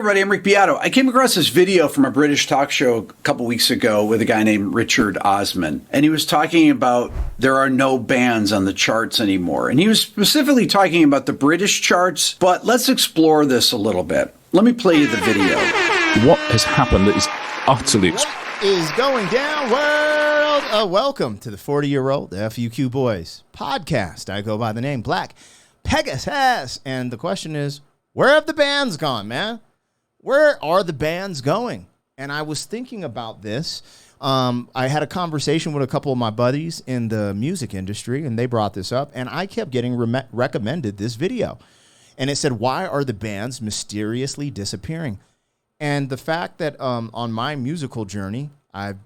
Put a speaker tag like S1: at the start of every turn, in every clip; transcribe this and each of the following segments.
S1: Everybody, I'm Rick Beato. I came across this video from a British talk show a couple weeks ago with a guy named Richard Osman, and he was talking about there are no bands on the charts anymore. And he was specifically talking about the British charts, but let's explore this a little bit. Let me play you the video.
S2: What has happened that is utterly...
S3: What is going down, world? Welcome to the 40-year-old FUQ Boys podcast. I go by the name Black Pegasus, and the question is, where have the bands gone, man? Where are the bands going? And I was thinking about this. I had a conversation with a couple of my buddies in the music industry, and they brought this up, and I kept getting recommended this video. And it said, why are the bands mysteriously disappearing? And the fact that on my musical journey, I've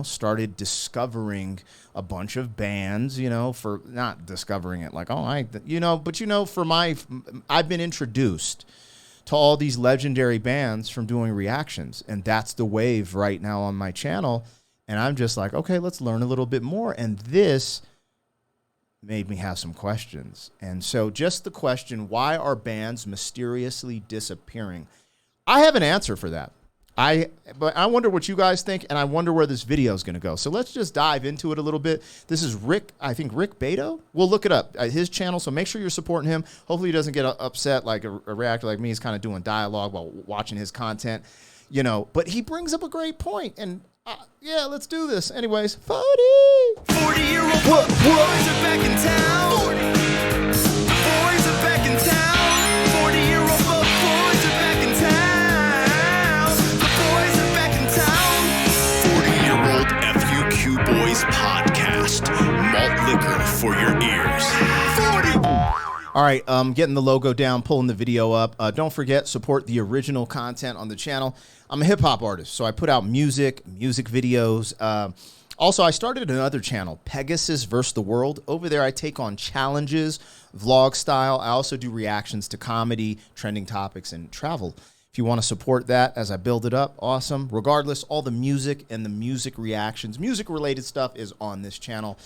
S3: started discovering a bunch of bands, for not discovering it like, I've been introduced to all these legendary bands from doing reactions. And that's the wave right now on my channel. And I'm just like, okay, let's learn a little bit more. And this made me have some questions. And so just the question, why are bands mysteriously disappearing? I have an answer for that. But I wonder what you guys think, and I wonder where this video is going to go. So let's just dive into it a little bit. This is Rick Beato. We'll look it up, his channel, so make sure you're supporting him. Hopefully he doesn't get upset like a reactor like me. He's kind of doing dialogue while watching his content, But he brings up a great point, and yeah, let's do this. Anyways, 40-year-old boys are back in town. 40. The boys are back in town. 40-year-old boys are back in town. The boys are back in town.
S4: 40-year-old FUQ Boys podcast. Malt liquor for your ears. 40.
S3: All right, getting the logo down, pulling the video up. Don't forget, support the original content on the channel. I'm a hip-hop artist, so I put out music videos. Also, I started another channel, Pegasus vs. the World. Over there, I take on challenges, vlog style. I also do reactions to comedy, trending topics, and travel. If you want to support that as I build it up, awesome. Regardless, all the music and the music reactions, music-related stuff is on this channel.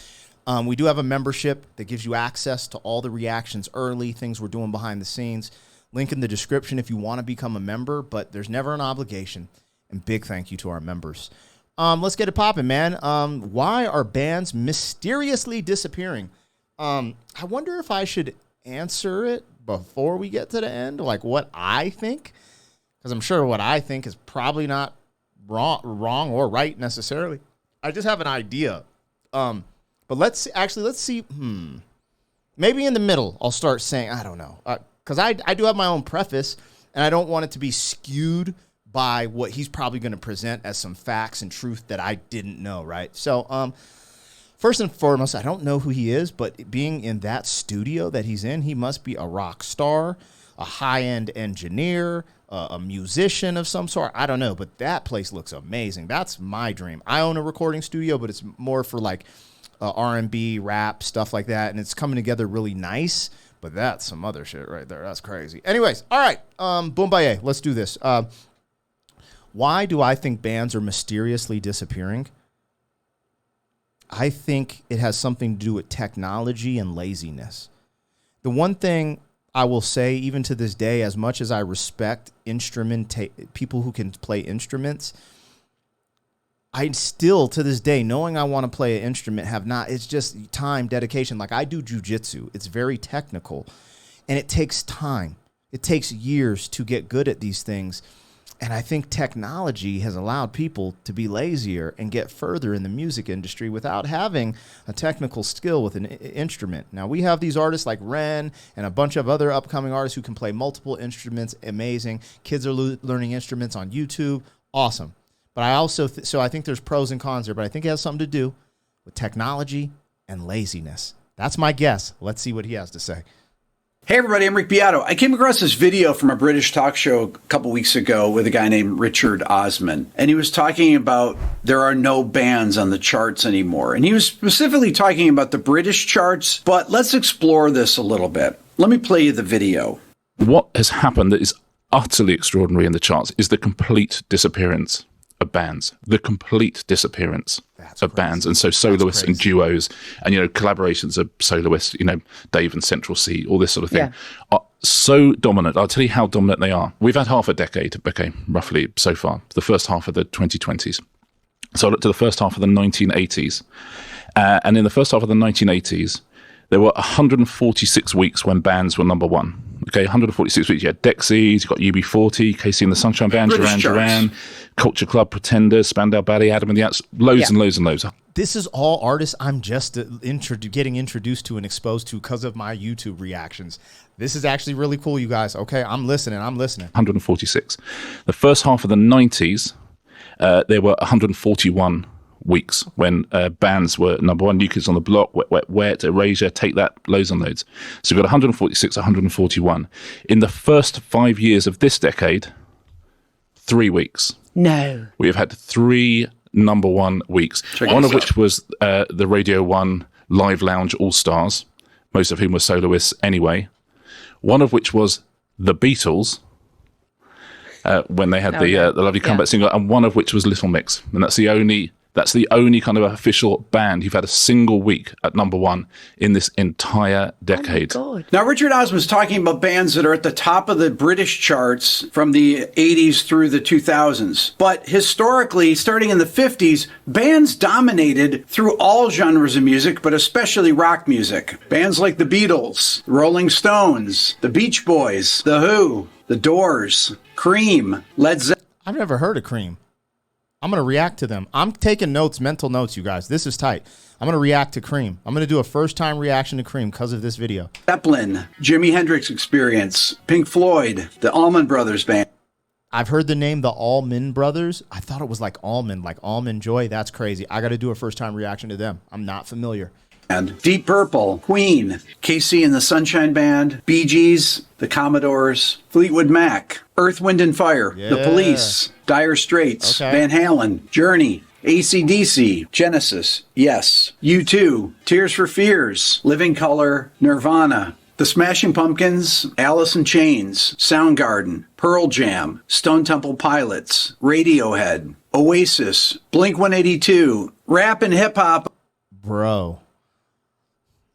S3: We do have a membership that gives you access to all the reactions early, things we're doing behind the scenes. Link in the description if you want to become a member, but there's never an obligation. And big thank you to our members. Let's get it popping, man. Why are bands mysteriously disappearing? I wonder if I should answer it before we get to the end, like what I think, because I'm sure what I think is probably not wrong or right necessarily. I just have an idea. But let's see. Maybe in the middle, I'll start saying, I don't know. Because I do have my own preface, and I don't want it to be skewed by what he's probably going to present as some facts and truth that I didn't know, right? So, first and foremost, I don't know who he is, but being in that studio that he's in, he must be a rock star, a high-end engineer, a musician of some sort. I don't know, but that place looks amazing. That's my dream. I own a recording studio, but it's more for like R&B, rap, stuff like that, and it's coming together really nice. But that's some other shit right there. That's crazy. Anyways, all right. Boombaye, let's do this. Why do I think bands are mysteriously disappearing? I think it has something to do with technology and laziness. The one thing I will say, even to this day, as much as I respect people who can play instruments, I still, to this day, knowing I want to play an instrument, have not. It's just time, dedication. Like I do jujitsu. It's very technical, and it takes time. It takes years to get good at these things. And I think technology has allowed people to be lazier and get further in the music industry without having a technical skill with an instrument. Now, we have these artists like Ren and a bunch of other upcoming artists who can play multiple instruments. Amazing. Kids are learning instruments on YouTube. Awesome. But I also, so I think there's pros and cons there, but I think it has something to do with technology and laziness. That's my guess. Let's see what he has to say.
S1: Hey everybody, I'm Rick Beato. I came across this video from a British talk show a couple weeks ago with a guy named Richard Osman, and he was talking about there are no bands on the charts anymore. And he was specifically talking about the British charts, but let's explore this a little bit. Let me play you the video.
S2: What has happened that is utterly extraordinary in the charts is the complete disappearance of bands, the complete disappearance of
S3: crazy.
S2: bands. And so soloists and duos and, collaborations of soloists, Dave and Central C, all this sort of thing, are so dominant. I'll tell you how dominant they are. We've had half a decade, okay, roughly so far, the first half of the 2020s. So I looked at the first half of the 1980s. And in the first half of the 1980s, there were 146 weeks when bands were number one. Okay, 146 weeks. You had Dexys, you got UB40, Casey and the Sunshine Band, Duran, Culture Club, Pretenders, Spandau Ballet, Adam and the Ants, loads and loads and loads.
S3: This is all artists I'm just getting introduced to and exposed to because of my YouTube reactions. This is actually really cool, you guys. Okay, I'm listening.
S2: 146. The first half of the 90s, there were 141 weeks when bands were number one. New Kids on the Block, Wet, Wet, Wet, Erasure, Take That, loads and loads. So we've got 146, 141. In the first 5 years of this decade, 3 weeks.
S5: No.
S2: We have had 3 number one weeks, one of which was the Radio 1 Live Lounge All-Stars, most of whom were soloists anyway. One of which was the Beatles, when they had the lovely comeback single, and one of which was Little Mix. And that's the only kind of official band who've had a single week at number one in this entire decade.
S5: Oh my God.
S1: Now, Richard Osman's talking about bands that are at the top of the British charts from the 80s through the 2000s. But historically, starting in the 50s, bands dominated through all genres of music, but especially rock music. Bands like the Beatles, the Rolling Stones, the Beach Boys, the Who, the Doors, Cream, Led Zeppelin.
S3: I've never heard of Cream. I'm going to react to them. I'm taking notes, mental notes, you guys. This is tight. I'm going to react to Cream. I'm going to do a first-time reaction to Cream because of this video.
S1: Zeppelin, Jimi Hendrix Experience, Pink Floyd, the Allman Brothers Band.
S3: I've heard the name the Allman Brothers. I thought it was like Almond Joy. That's crazy. I got to do a first-time reaction to them. I'm not familiar.
S1: And Deep Purple, Queen, Casey and the Sunshine Band, Bee Gees, the Commodores, Fleetwood Mac, Earth, Wind and Fire, The Police, Dire Straits, Van Halen, Journey, AC/DC, Genesis, Yes, U2, Tears for Fears, Living Colour, Nirvana, The Smashing Pumpkins, Alice in Chains, Soundgarden, Pearl Jam, Stone Temple Pilots, Radiohead, Oasis, Blink-182, rap and hip-hop.
S3: Bro.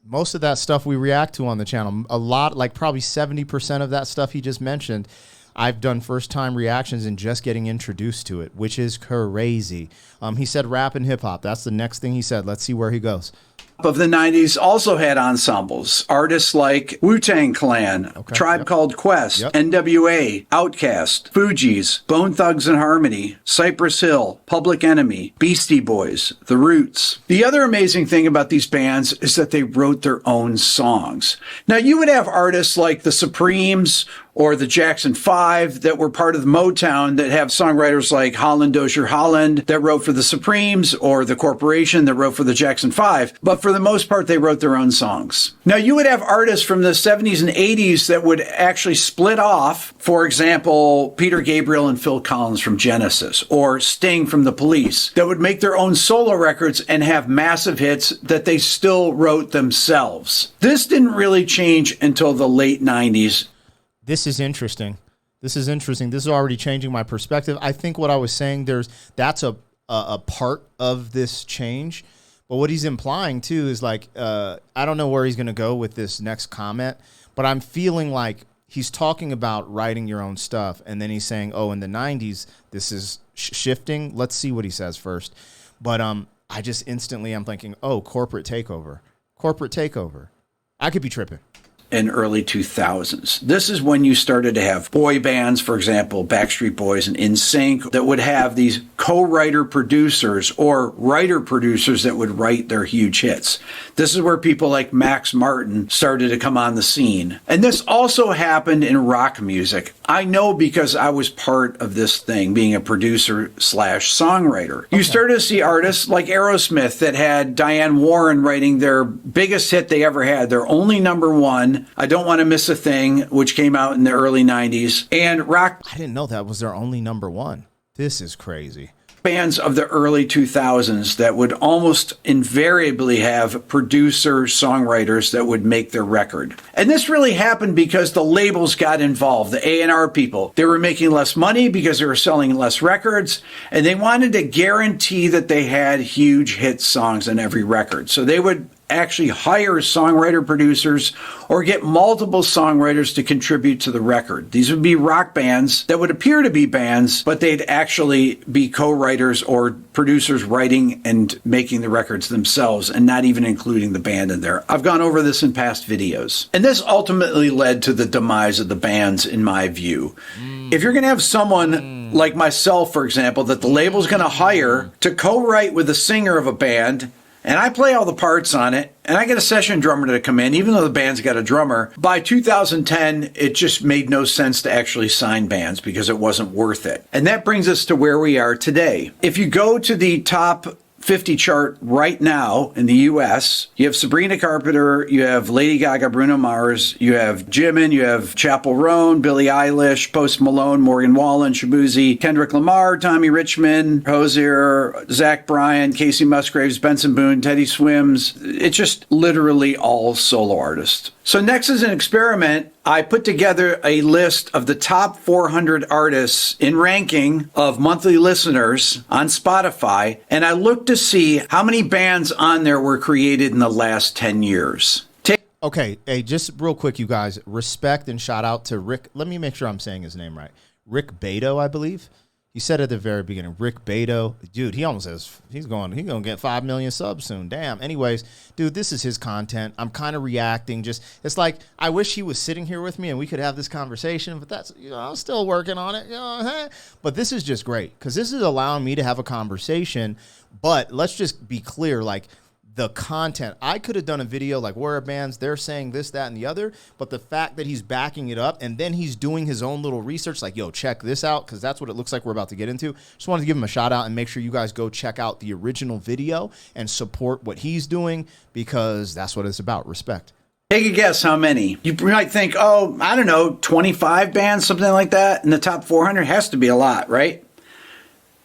S3: Most of that stuff we react to on the channel, a lot, like probably 70% of that stuff he just mentioned, I've done first-time reactions and just getting introduced to it, which is crazy. He said rap and hip-hop. That's the next thing he said. Let's see where he goes.
S1: Of the 90s also had ensembles. Artists like Wu-Tang Clan, Tribe Called Quest, NWA, Outkast, Fugees, Bone Thugs and Harmony, Cypress Hill, Public Enemy, Beastie Boys, The Roots. The other amazing thing about these bands is that they wrote their own songs. Now, you would have artists like the Supremes or the Jackson 5 that were part of Motown that have songwriters like Holland Dozier Holland that wrote for the Supremes, or the Corporation that wrote for the Jackson 5. But for the most part, they wrote their own songs. Now, you would have artists from the 70s and 80s that would actually split off. For example, Peter Gabriel and Phil Collins from Genesis, or Sting from The Police, that would make their own solo records and have massive hits that they still wrote themselves. This didn't really change until the late 90s.
S3: This is interesting. This is already changing my perspective. I think what I was saying, that's a part of this change. But what he's implying, too, is like, I don't know where he's going to go with this next comment, but I'm feeling like he's talking about writing your own stuff. And then he's saying, oh, in the 90s, this is shifting. Let's see what he says first. But I just instantly I'm thinking, oh, corporate takeover. I could be tripping.
S1: In early 2000s. This is when you started to have boy bands, for example, Backstreet Boys and NSYNC, that would have these co-writer producers or writer producers that would write their huge hits. This is where people like Max Martin started to come on the scene. And this also happened in rock music. I know because I was part of this thing, being a producer / songwriter. You started to see artists like Aerosmith that had Diane Warren writing their biggest hit they ever had, their only number one, I Don't Want to Miss a Thing, which came out in the early 90s. And rock.
S3: I didn't know that was their only number one. This is crazy.
S1: bands of the early 2000s that would almost invariably have producers, songwriters that would make their record. And this really happened because the labels got involved, the A&R people. They were making less money because they were selling less records, and they wanted to guarantee that they had huge hit songs on every record. So they would actually hire songwriter producers or get multiple songwriters to contribute to the record. These would be rock bands that would appear to be bands, but they'd actually be co-writers or producers writing and making the records themselves and not even including the band in there. I've gone over this in past videos. And this ultimately led to the demise of the bands, in my view. If you're going to have someone like myself, for example, that the label's going to hire to co-write with the singer of a band, and I play all the parts on it, and I get a session drummer to come in, even though the band's got a drummer. By 2010, it just made no sense to actually sign bands because it wasn't worth it. And that brings us to where we are today. If you go to the top 50 chart right now in the US, you have Sabrina Carpenter, you have Lady Gaga, Bruno Mars, you have Jimin, you have Chappell Roan, Billie Eilish, Post Malone, Morgan Wallen, Shabuzi, Kendrick Lamar, Tommy Richmond, Hozier, Zach Bryan, Casey Musgraves, Benson Boone, Teddy Swims. It's just literally all solo artists. So next, as an experiment, I put together a list of the top 400 artists in ranking of monthly listeners on Spotify, and I looked to see how many bands on there were created in the last 10 years.
S3: Okay, hey, just real quick, you guys, respect and shout out to Rick. Let me make sure I'm saying his name right. Rick Beto, I believe. He said at the very beginning, Rick Beto. Dude, he almost says he's going to get 5 million subs soon. Damn. Anyways, dude, this is his content. I'm kind of reacting. It's like, I wish he was sitting here with me and we could have this conversation, but that's, I'm still working on it. But this is just great because this is allowing me to have a conversation. But let's just be clear, like, the content. I could have done a video like, where are bands? They're saying this, that, and the other. But the fact that he's backing it up and then he's doing his own little research, like, yo, check this out, because that's what it looks like we're about to get into. Just wanted to give him a shout out and make sure you guys go check out the original video and support what he's doing, because that's what it's about. Respect.
S1: Take a guess how many. You might think, oh, I don't know, 25 bands, something like that. In the top 400 has to be a lot, right?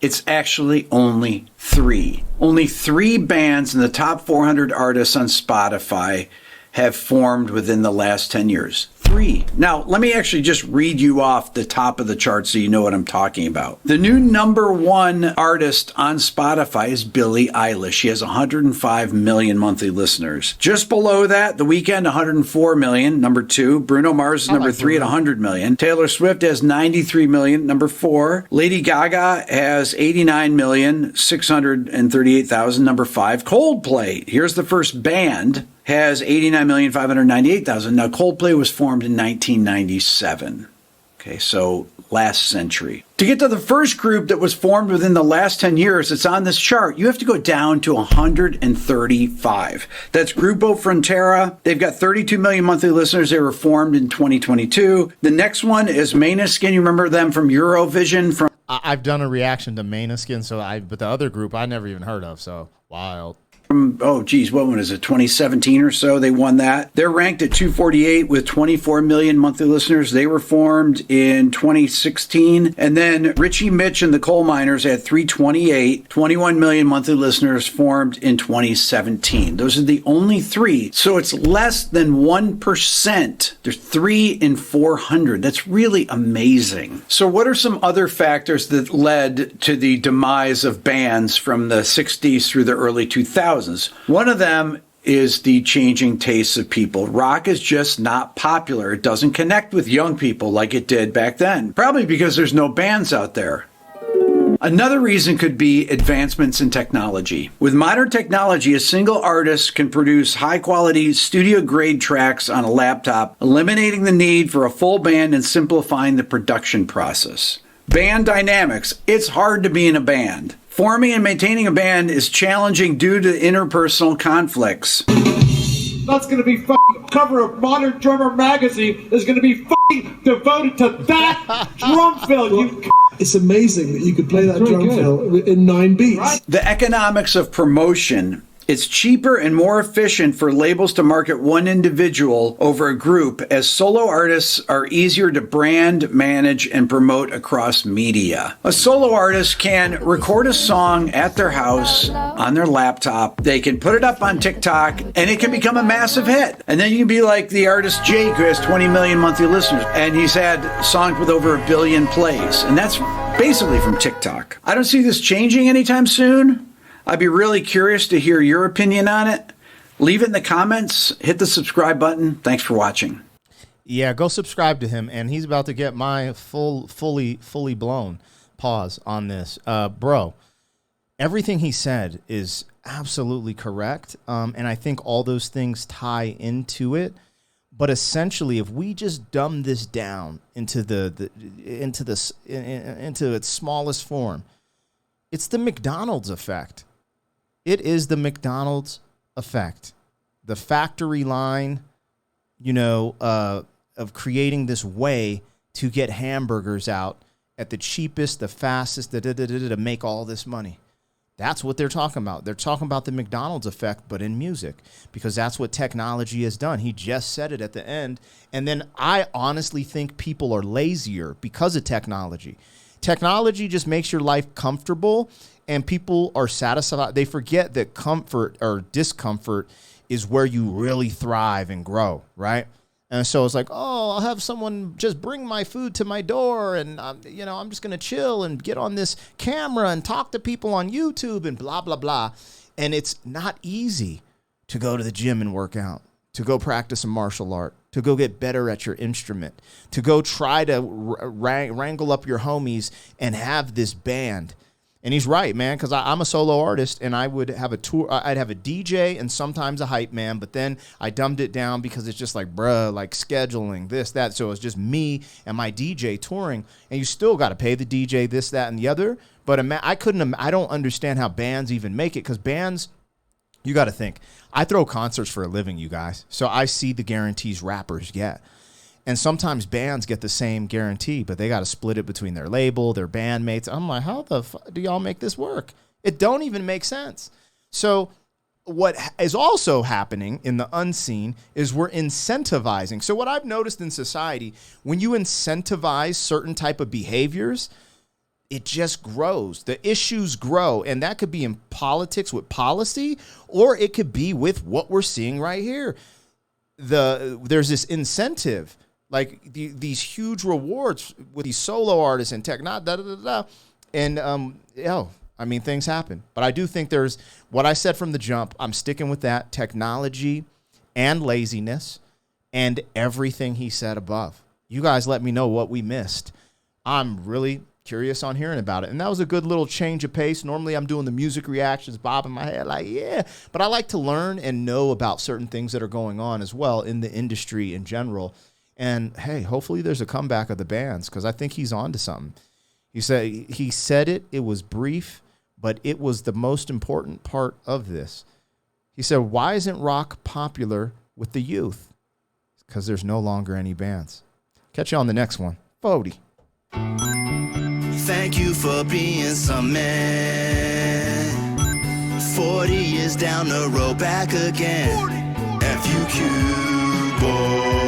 S1: It's actually only 3. Only 3 bands in the top 400 artists on Spotify have formed within the last 10 years. 3. Now, let me actually just read you off the top of the chart so you know what I'm talking about. The new #1 artist on Spotify is Billie Eilish. She has 105 million monthly listeners. Just below that, The Weeknd, 104 million, #2. Bruno Mars is #3 at 100 million. Taylor Swift has 93 million, #4. Lady Gaga has 89 million, 638,000, #5. Coldplay, here's the first band, has 89,598,000. Now, Coldplay was formed in 1997. Okay, so last century. To get to the first group that was formed within the last 10 years that's on this chart, you have to go down to 135. That's Grupo Frontera. They've got 32 million monthly listeners. They were formed in 2022. The next one is Måneskin. You remember them from Eurovision?
S3: I've done a reaction to Måneskin, but the other group I never even heard of, so wild.
S1: What one is it, 2017 or so? They won that. They're ranked at 248 with 24 million monthly listeners. They were formed in 2016. And then Richie Mitch and the Coal Miners at 328, 21 million monthly listeners, formed in 2017. Those are the only 3. So it's less than 1%. There's 3 in 400. That's really amazing. So what are some other factors that led to the demise of bands from the 60s through the early 2000s? One of them is the changing tastes of people. Rock is just not popular. It doesn't connect with young people like it did back then, probably because there's no bands out there. Another reason could be advancements in technology. With modern technology, a single artist can produce high-quality, studio-grade tracks on a laptop, eliminating the need for a full band and simplifying the production process. Band dynamics. It's hard to be in a band. Forming and maintaining a band is challenging due to interpersonal conflicts.
S5: That's going to be fucking cover of Modern Drummer magazine is going to be fucking devoted to that drum fill.
S6: It's amazing that you could play that drum fill in 9 beats.
S1: Right? The economics of promotion It's cheaper and more efficient for labels to market one individual over a group, as solo artists are easier to brand, manage, and promote across media. A solo artist can record a song at their house on their laptop. They can put it up on TikTok and it can become a massive hit. And then you can be like the artist Jake, who has 20 million monthly listeners, and he's had songs with over 1 billion plays. And that's basically from TikTok. I don't see this changing anytime soon. I'd be really curious to hear your opinion on it. Leave it in the comments. Hit the subscribe button. Thanks for watching.
S3: Yeah, go subscribe to him, and he's about to get my fully blown pause on this. Bro, everything he said is absolutely correct, and I think all those things tie into it. But essentially, if we just dumb this down into its smallest form, it's the McDonald's effect. It is the McDonald's effect. The factory line, of creating this way to get hamburgers out at the cheapest, the fastest, to make all this money. That's what they're talking about. They're talking about the McDonald's effect, but in music, because that's what technology has done. He just said it at the end. And then I honestly think people are lazier because of technology. Technology just makes your life comfortable, and people are satisfied. They forget that comfort or discomfort is where you really thrive and grow, right? And so it's like, oh, I'll have someone just bring my food to my door, and I'm just going to chill and get on this camera and talk to people on YouTube and blah, blah, blah. And it's not easy to go to the gym and work out, to go practice a martial art, to go get better at your instrument, to go try to wrangle up your homies and have this band. And he's right, man, because I'm a solo artist, and I would have a tour. I'd have a DJ and sometimes a hype man, but then I dumbed it down because it's just like, bruh, like scheduling, this, that. So it's just me and my DJ touring, and you still got to pay the DJ, this, that, and the other. But I don't understand how bands even make it, because bands, you got to think. I throw concerts for a living, you guys, so I see the guarantees rappers get. And sometimes bands get the same guarantee, but they got to split it between their label, their bandmates. I'm like, how the fuck do y'all make this work? It don't even make sense. So what is also happening in the unseen is we're incentivizing. So what I've noticed in society, when you incentivize certain type of behaviors, it just grows. The issues grow, and that could be in politics with policy, or it could be with what we're seeing right here. There's this incentive. Like these huge rewards with these solo artists and and things happen. But I do think there's what I said from the jump. I'm sticking with that: technology and laziness, and everything he said above. You guys, let me know what we missed. I'm really curious on hearing about it, and that was a good little change of pace. Normally, I'm doing the music reactions, bobbing my head like, yeah, but I like to learn and know about certain things that are going on as well in the industry in general. And hey, hopefully there's a comeback of the bands, because I think he's on to something. He said it was brief, but it was the most important part of this. He said, why isn't rock popular with the youth? Because there's no longer any bands. Catch you on the next one. 40.
S6: Thank you for being some man. 40 years down the road, back again. FUQ boy.